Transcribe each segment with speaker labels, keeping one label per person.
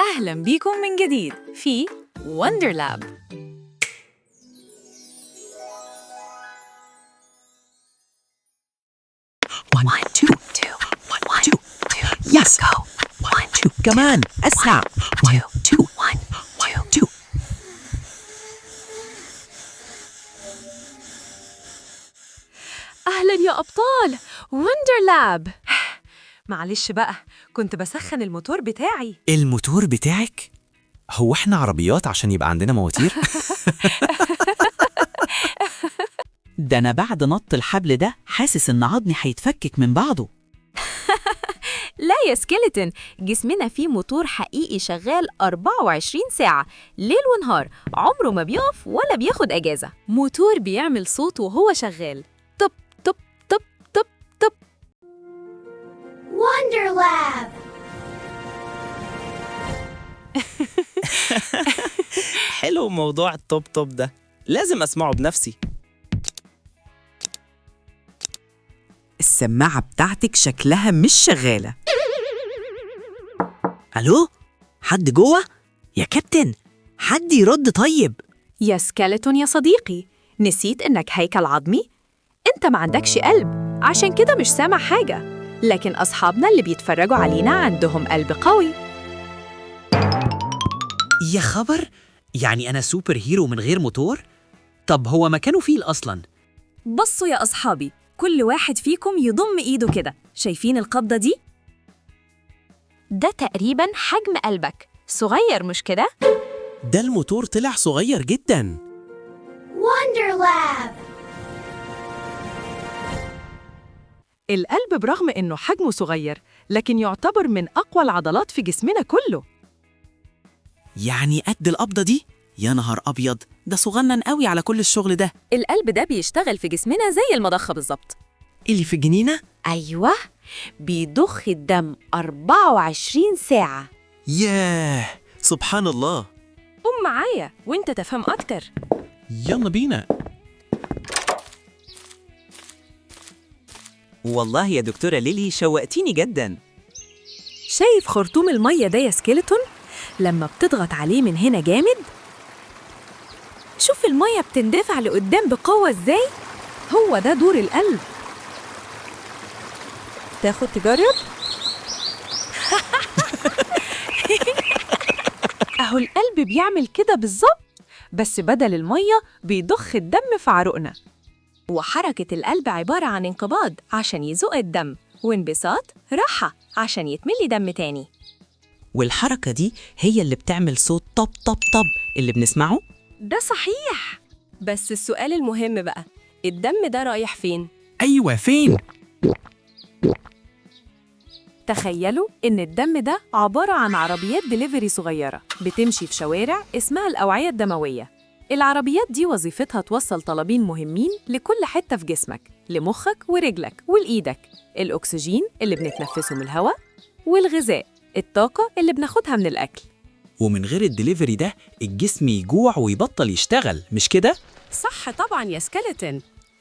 Speaker 1: أهلا بيكم من جديد في وندر لاب.
Speaker 2: One, two, one, two. Yes, go. One, two. كمان أسرع. One, two, one, two.
Speaker 1: أهلا يا أبطال وندر لاب. معلش بقى، كنت بسخن الموتور بتاعي.
Speaker 3: الموتور بتاعك؟ هو احنا عربيات عشان يبقى عندنا مواتير؟
Speaker 2: ده أنا بعد نط الحبل ده حاسس إن عظمي هيتفكك من بعضه.
Speaker 4: لا يا سكيلتون، جسمنا فيه موتور حقيقي شغال 24 ساعة ليل ونهار، عمره ما بيقف ولا بياخد أجازة.
Speaker 1: موتور بيعمل صوت وهو شغال، طب طب طب طب طب.
Speaker 5: Wonder Lab.
Speaker 6: حلو موضوع التوب توب ده، لازم أسمعه بنفسي.
Speaker 2: السماعة بتاعتك شكلها مش شغالة. ألو؟ حد جوه؟ يا كابتن، حد يرد طيب.
Speaker 1: يا سكيلتون يا صديقي، نسيت إنك هيكل عظمي؟ أنت ما عندكش قلب، عشان كده مش سامع حاجة. لكن أصحابنا اللي بيتفرجوا علينا عندهم قلب قوي.
Speaker 7: يا خبر، يعني أنا سوبر هيرو من غير موتور؟ طب هو مكانه فيل أصلاً؟
Speaker 4: بصوا يا أصحابي، كل واحد فيكم يضم إيده كده، شايفين القبضة دي؟ ده تقريباً حجم قلبك، صغير مش كده؟
Speaker 6: ده الموتور طلع صغير جداً.
Speaker 5: Wonder Lab.
Speaker 1: القلب برغم إنه حجمه صغير، لكن يعتبر من أقوى العضلات في جسمنا كله.
Speaker 7: يعني قد القبضة دي؟ يا نهار أبيض، ده صغنن قوي على كل الشغل ده.
Speaker 4: القلب ده بيشتغل في جسمنا زي المضخة بالظبط.
Speaker 7: اللي في الجنينة؟
Speaker 4: أيوة، بيضخ الدم 24 ساعة.
Speaker 6: ياه، سبحان الله.
Speaker 4: قوم معايا وانت تفهم أكتر.
Speaker 6: يلا بينا.
Speaker 7: والله يا دكتورة ليلي شوقتيني جداً.
Speaker 1: شايف خرطوم المية ده يا سكيلتون؟ لما بتضغط عليه من هنا جامد،
Speaker 4: شوف المية بتندفع لقدام بقوة ازاي؟
Speaker 1: هو ده دور القلب. تاخد تجرب؟ أهو القلب بيعمل كده بالظبط، بس بدل المية بيضخ الدم في عروقنا.
Speaker 4: وحركة القلب عبارة عن انقباض عشان يزق الدم، وانبساط راحة عشان يتملي دم تاني.
Speaker 7: والحركة دي هي اللي بتعمل صوت طب طب طب اللي بنسمعه؟
Speaker 4: ده صحيح، بس السؤال المهم بقى، الدم ده رايح فين؟
Speaker 3: أيوة، فين؟
Speaker 1: تخيلوا إن الدم ده عبارة عن عربيات دليفري صغيرة بتمشي في شوارع اسمها الأوعية الدموية. العربيات دي وظيفتها توصل طلبين مهمين لكل حتة في جسمك، لمخك ورجلك ولإيدك: الأكسجين اللي بنتنفسه من الهواء، والغذاء، الطاقة اللي بناخدها من الأكل.
Speaker 6: ومن غير الدليفري ده الجسم يجوع ويبطل يشتغل، مش كده؟
Speaker 1: صح طبعاً يا سكيلتون.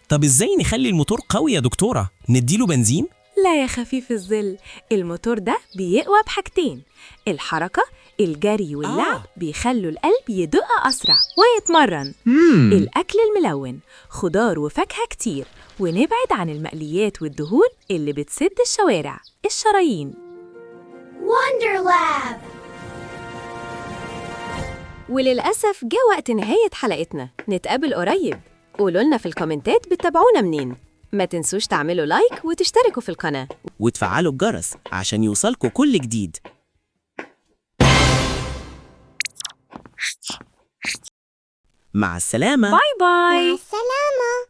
Speaker 6: طب إزاي نخلي الموتور قوي يا دكتورة؟ نديله بنزين؟
Speaker 1: لا يا خفيف الظل، الموتور ده بيقوى بحاجتين: الحركة، الجري واللعب بيخلوا القلب يدق أسرع ويتمرن. الأكل الملون، خضار وفاكهة كتير، ونبعد عن المقليات والدهون اللي بتسد الشوارع، الشرايين.
Speaker 5: Wonder Lab.
Speaker 4: وللأسف جه وقت نهاية حلقتنا، نتقابل قريب. قولوا لنا في الكومنتات بتتابعونا منين. ما تنسوش تعملوا لايك وتشتركوا في القناة
Speaker 6: وتفعلوا الجرس عشان يوصلكوا كل جديد. مع السلامة.
Speaker 4: باي باي.
Speaker 5: السلامة.